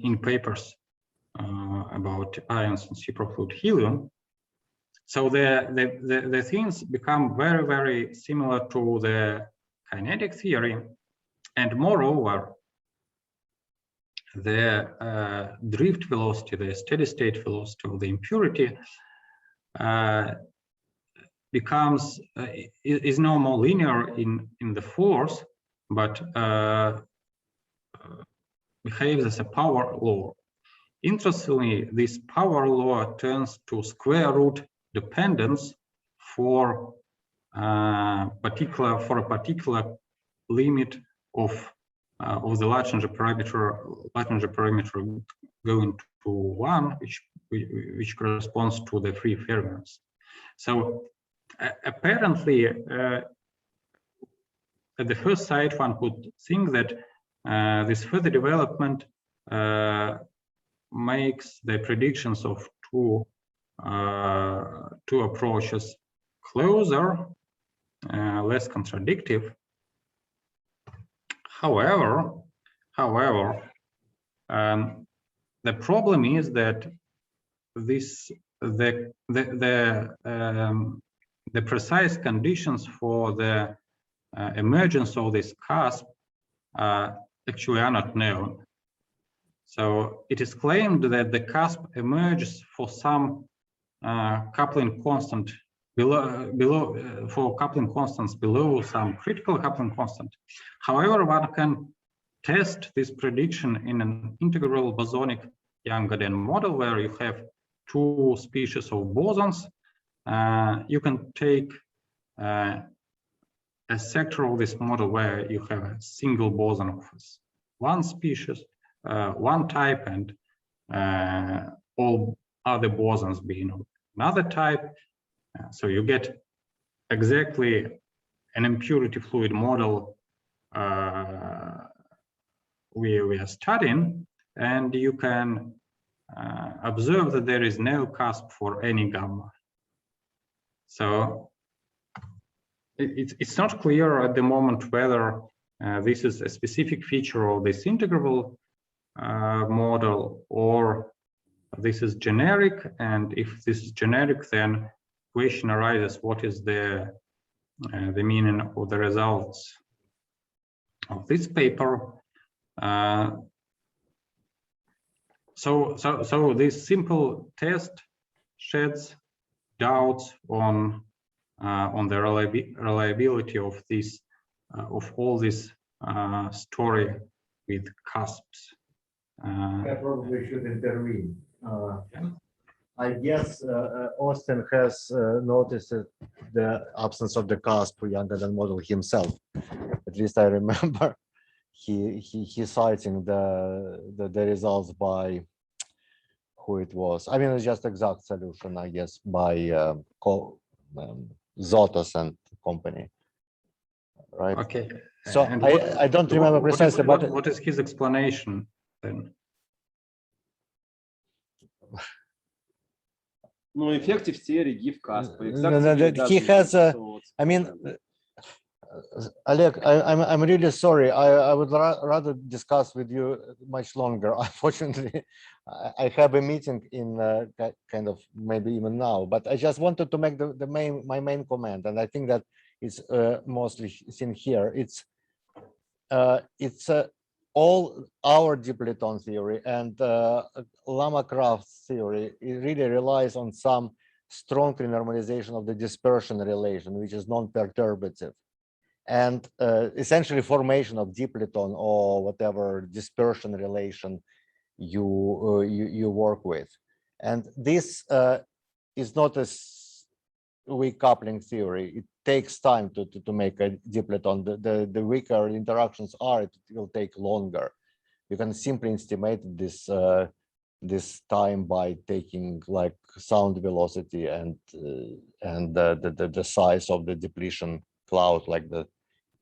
in papers about ions in superfluid helium. So the things become very, very similar to the kinetic theory, and moreover, the drift velocity, the steady state velocity of the impurity becomes is no more linear in the force, but behaves as a power law. Interestingly, this power law turns to square root dependence for a particular limit of the Larginger parameter going to 1, which corresponds to the free fermions. So apparently, at the first sight, one could think that this further development makes the predictions of two approaches closer, less contradictive. However, the problem is that the the precise conditions for the emergence of this cusp actually are not known. So it is claimed that the cusp emerges for some coupling constant for coupling constants below some critical coupling constant. However, one can test this prediction in an integral bosonic Young-Gaden model where you have two species of bosons. You can take a sector of this model where you have a single boson of one species, one type, and all other bosons being of another type. So you get exactly an impurity fluid model we are studying, and you can observe that there is no cusp for any gamma. So it's not clear at the moment whether this is a specific feature of this integral model or this is generic. And if this is generic, then question arises: what is the meaning of the results of this paper? So this simple test sheds doubts on the reliability of this of all this story with cusps. I probably should intervene. I guess Austin has noticed the absence of the cusp for Young-Gaden model himself. At least I remember he citing the results by who it was. I mean, it's just exact solution, I guess, by Zotos and company, right? Okay. So I don't remember precisely, but what is his explanation then? No, effective theory give cusp. He has I mean, Oleg, I'm really sorry. I would rather discuss with you much longer. Unfortunately, I have a meeting in kind of maybe even now. But I just wanted to make my main comment, and I think that it's mostly seen here. It's all our Dipleton theory and Lama-Craft's theory. It really relies on some strong renormalization of the dispersion relation, which is non-perturbative. And essentially formation of Dipleton or whatever dispersion relation you work with. And this is not a weak coupling theory. It takes time to make a Dipleton. The weaker interactions are, it will take longer. You can simply estimate this this time by taking like sound velocity and the size of the depletion cloud, like the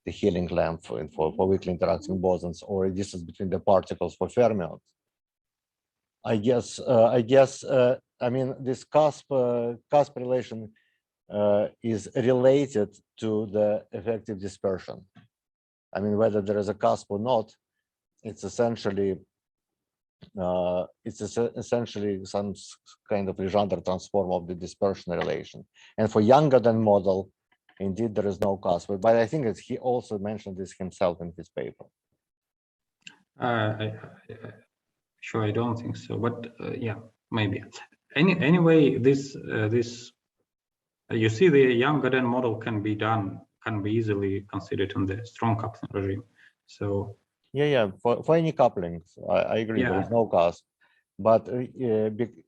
healing length for weakly interacting bosons, or a distance between the particles for fermions. I mean, this cusp relation is related to the effective dispersion. I mean, whether there is a cusp or not, it's essentially some kind of Legendre transform of the dispersion relation. And for Young-Gaden model, indeed, there is no cusp. But I think that he also mentioned this himself in his paper. Sure, I don't think so, but yeah, maybe. Anyway, this you see, the Young-Gaden model can be easily considered in the strong coupling regime. So yeah, for any couplings, I agree. Yeah. There is no cusp, but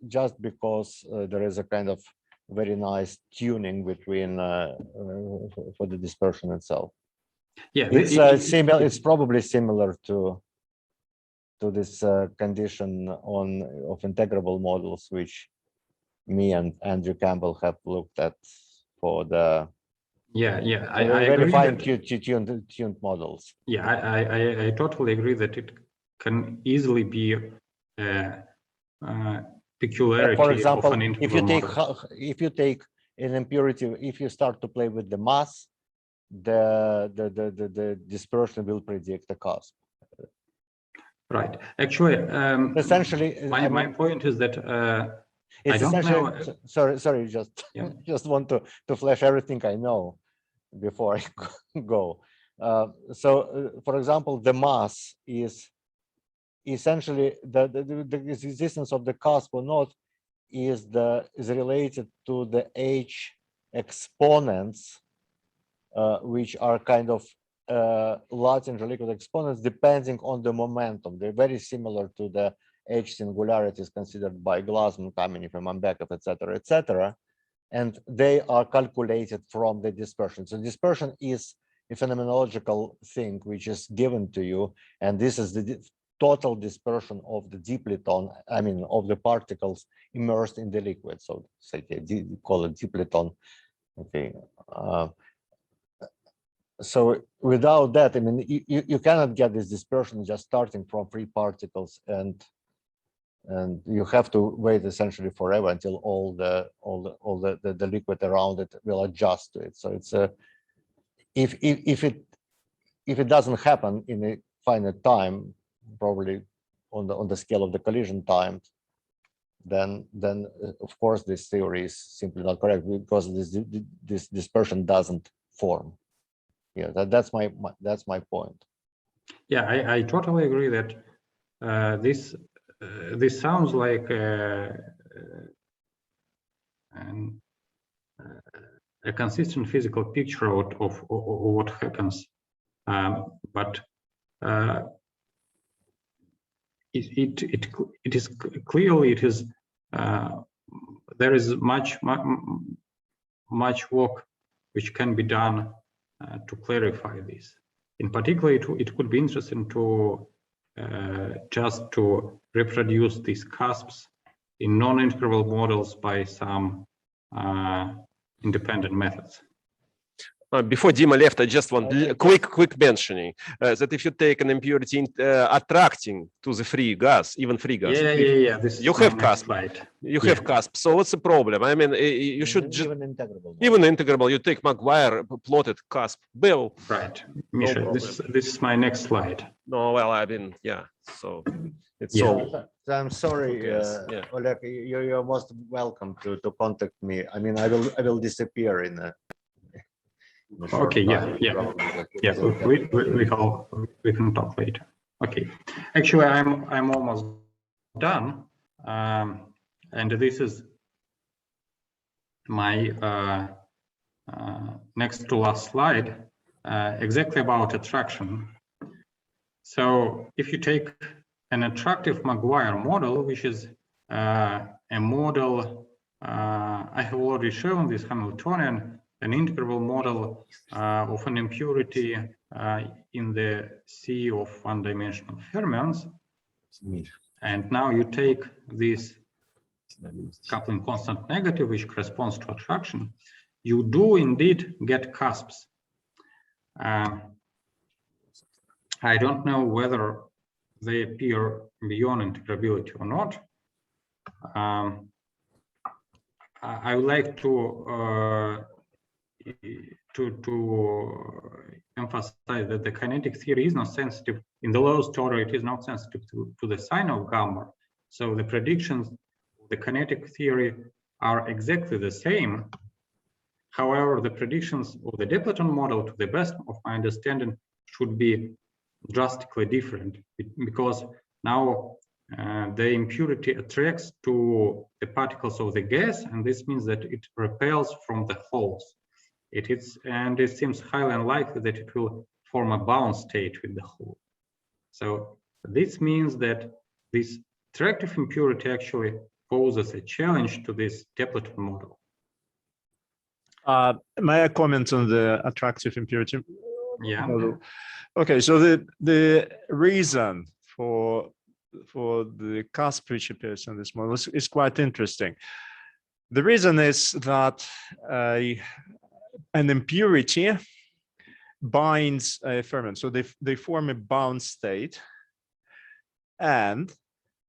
just because there is a kind of very nice tuning between for the dispersion itself. yeah, It's probably similar to this condition of integrable models, which me and Andrew Campbell have looked at for the I very agree fine that, tuned models. Yeah, I totally agree that it can easily be peculiarity For example, of an integral if you take an impurity, if you start to play with the mass, the dispersion will predict the cusp. Right. Actually, Essentially, my point is that I It's don't essentially, know. sorry, just Yeah. just want to flash everything I know before I go. For example, the mass is essentially the existence of the cusp or not is related to the H exponents, which are kind of large liquid exponents depending on the momentum. They're very similar to the H singularities considered by Boltzmann, Kamenev, Mambekov, etc. And they are calculated from the dispersion. So dispersion is a phenomenological thing which is given to you, and this is the total dispersion of the dipleton, I mean, of the particles immersed in the liquid. So say call it dipleton. Okay. So without that, I mean, you cannot get this dispersion just starting from free particles, and you have to wait essentially forever until all the liquid around it will adjust to it. So it's a if it doesn't happen in a finite time, probably on the scale of the collision time, then of course this theory is simply not correct, because this dispersion doesn't form. Yeah, that's my point. Yeah, I totally agree that this sounds like a consistent physical picture of what happens, but it is clearly there is much work which can be done to clarify this. In particular, it could be interesting to just to reproduce these cusps in non-integral models by some independent methods. Before Dima left, I just want quick mentioning that if you take an impurity attracting to the free gas, even free gas, yeah. This you have cusp. You have cusp. So what's the problem? I mean, you should just even integrable. You take Maguire plotted cusp. Bill. Right, Misha. No, this is my next slide. No, well, I mean, yeah. So it's so. I'm sorry, Oleg. You're most welcome to contact me. I mean, I will disappear in a. Okay, yeah. We can talk later. Okay, actually, I'm almost done, and this is my next to last slide, exactly about attraction. So, if you take an attractive Maguire model, which is a model I have already shown, this Hamiltonian. An integral model of an impurity in the sea of one-dimensional fermions. And now you take this coupling constant negative, which corresponds to attraction. You do indeed get cusps. I don't know whether they appear beyond integrability or not. I would like to emphasize that the kinetic theory is not sensitive. In the lowest order, it is not sensitive to the sign of gamma. So the predictions of the kinetic theory are exactly the same. However, the predictions of the Dipleton model, to the best of my understanding, should be drastically different, because now the impurity attracts to the particles of the gas, and this means that it repels from the holes. And it seems highly unlikely that it will form a bound state with the hole. So this means that this attractive impurity actually poses a challenge to this Dipleton model. May I comment on the attractive impurity model? Okay, so the reason for the cusp which appears in this model is quite interesting. The reason is that an impurity binds a fermion, so they form a bound state, and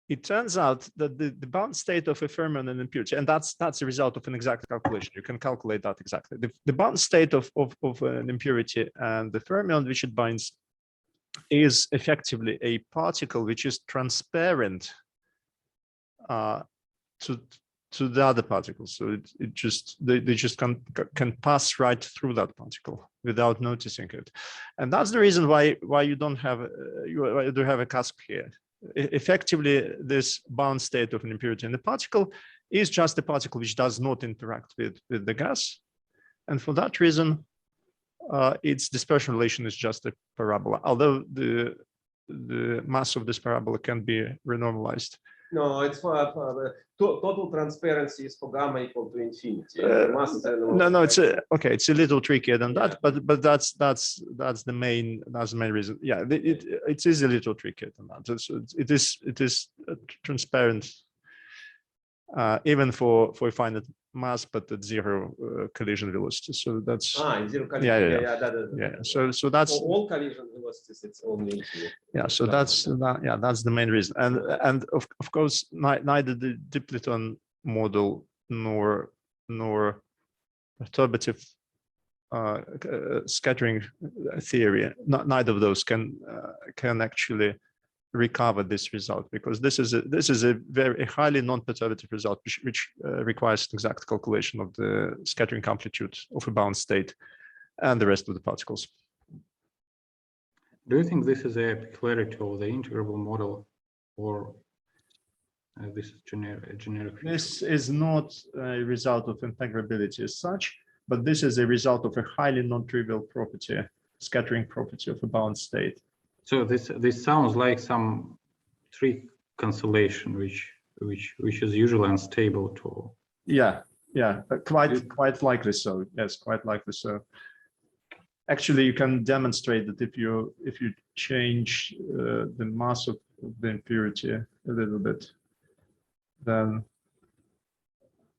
it turns out that the bound state of a fermion and impurity, and that's a result of an exact calculation. You can calculate that exactly. The bound state of an impurity and the fermion which it binds is effectively a particle which is transparent to to the other particles. So it just they just can pass right through that particle without noticing it, and that's the reason why you don't have you do have a cusp here. Effectively, this bound state of an impurity in the particle is just a particle which does not interact with the gas, and for that reason, its dispersion relation is just a parabola. Although the mass of this parabola can be renormalized. No, it's for total transparency is for gamma equal to infinity. No, it's okay. It's a little trickier than that, but that's the main reason. Yeah, it is a little trickier than that. So it is transparent even for a finite mass, but at zero collision velocity. So that's zero collision. Yeah. So that's for all collision velocities. It's only infinite. Yeah. So that's the main reason. And of course, neither the Dipleton model nor perturbative scattering theory, neither of those can actually recover this result, because this is a very highly non-perturbative result, which requires exact calculation of the scattering amplitude of a bound state and the rest of the particles. Do you think this is a peculiarity of the integrable model, or this is generic? This is not a result of integrability as such, but this is a result of a highly non-trivial property, scattering property of a bound state. So this sounds like some trick cancellation, which is usually unstable to. Yeah, quite likely so. Yes, quite likely so. Actually, you can demonstrate that if you change the mass of the impurity a little bit, then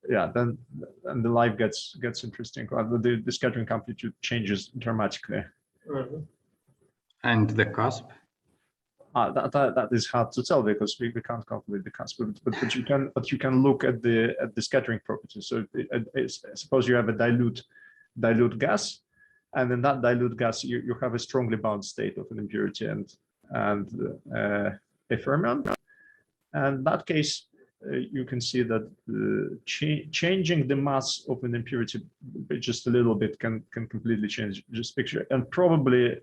the life gets interesting. The scattering amplitude changes dramatically. And the cusp? That is hard to tell, because we can't calculate the cusp, but you can look at the scattering property. So suppose you have a dilute gas, and in that dilute gas you have a strongly bound state of an impurity and a fermion. And in that case, you can see that changing the mass of an impurity just a little bit can completely change this picture, and probably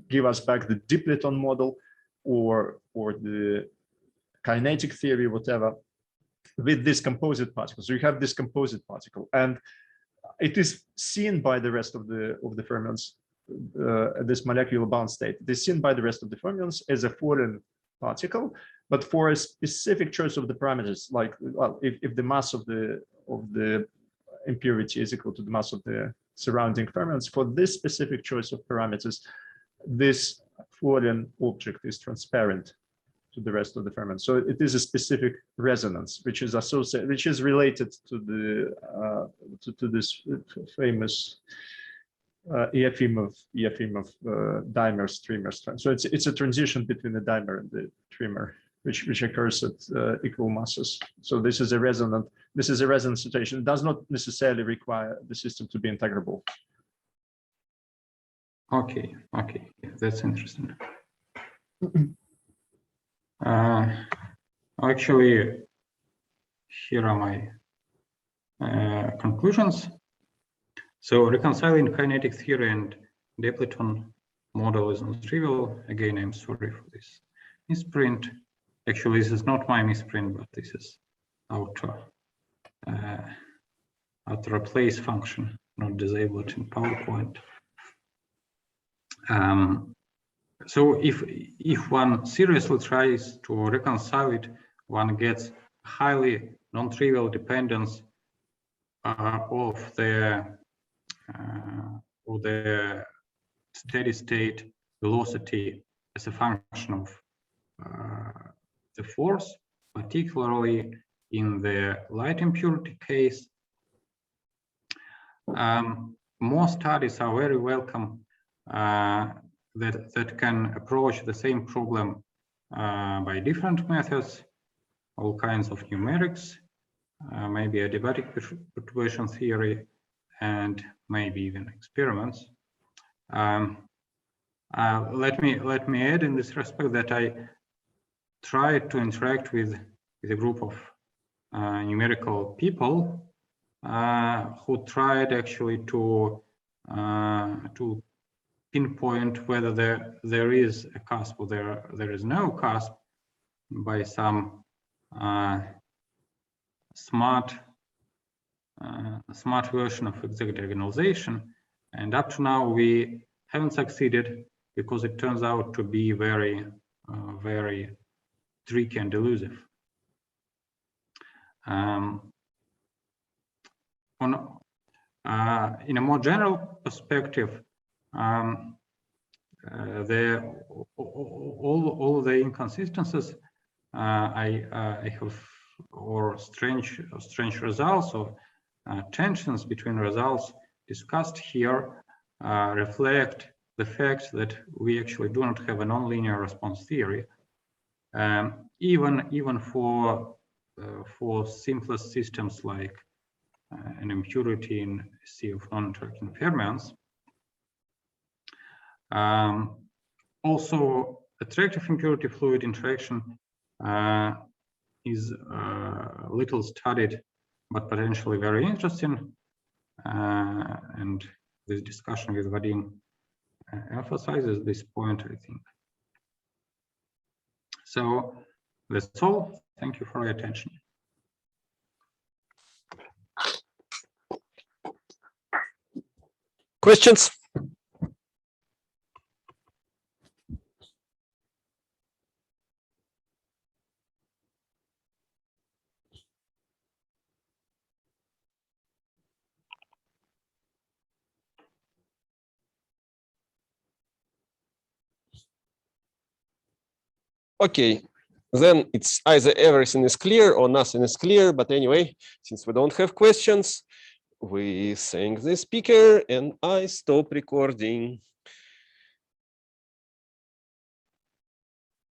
give us back the Dipleton model or the kinetic theory, whatever, with this composite particle. So you have this composite particle, and it is seen by the rest of the fermions, this molecular bound state. It is seen by the rest of the fermions as a foreign particle, but for a specific choice of the parameters, like, well, if the mass of the impurity is equal to the mass of the surrounding fermions, for this specific choice of parameters, this foreign object is transparent to the rest of the fermions. So it is a specific resonance, which is associated, which is related to the to this famous Efimov dimers trimers. So it's a transition between the dimer and the trimmer, which occurs at equal masses. So this is a resonant situation. It does not necessarily require the system to be integrable. Okay, that's interesting. Actually, here are my conclusions. So reconciling kinetic theory and Dipleton model is non-trivial. Again, I'm sorry for this misprint. Actually, this is not my misprint, but this is auto replace function, not disabled in PowerPoint. So if one seriously tries to reconcile it, one gets highly non-trivial dependence of the steady state velocity as a function of the force, particularly in the light impurity case. More studies are very welcome that can approach the same problem by different methods, all kinds of numerics, maybe adiabatic perturbation theory, and maybe even experiments. Let me add in this respect that I tried to interact with a group of numerical people who tried actually to pinpoint whether there is a cusp or there is no cusp by some smart version of exact diagonalization. And up to now we haven't succeeded because it turns out to be very tricky and elusive. In a more general perspective, all the inconsistencies I have, or strange results or tensions between results discussed here reflect the fact that we actually do not have a nonlinear response theory, even for simplest systems like an impurity in a sea of non-interacting fermions. Also, attractive impurity fluid interaction is little studied, but potentially very interesting. And this discussion with Vadim emphasizes this point, I think. So that's all. Thank you for your attention. Questions? Okay, then it's either everything is clear or nothing is clear. But anyway, since we don't have questions, we thank the speaker and I stop recording.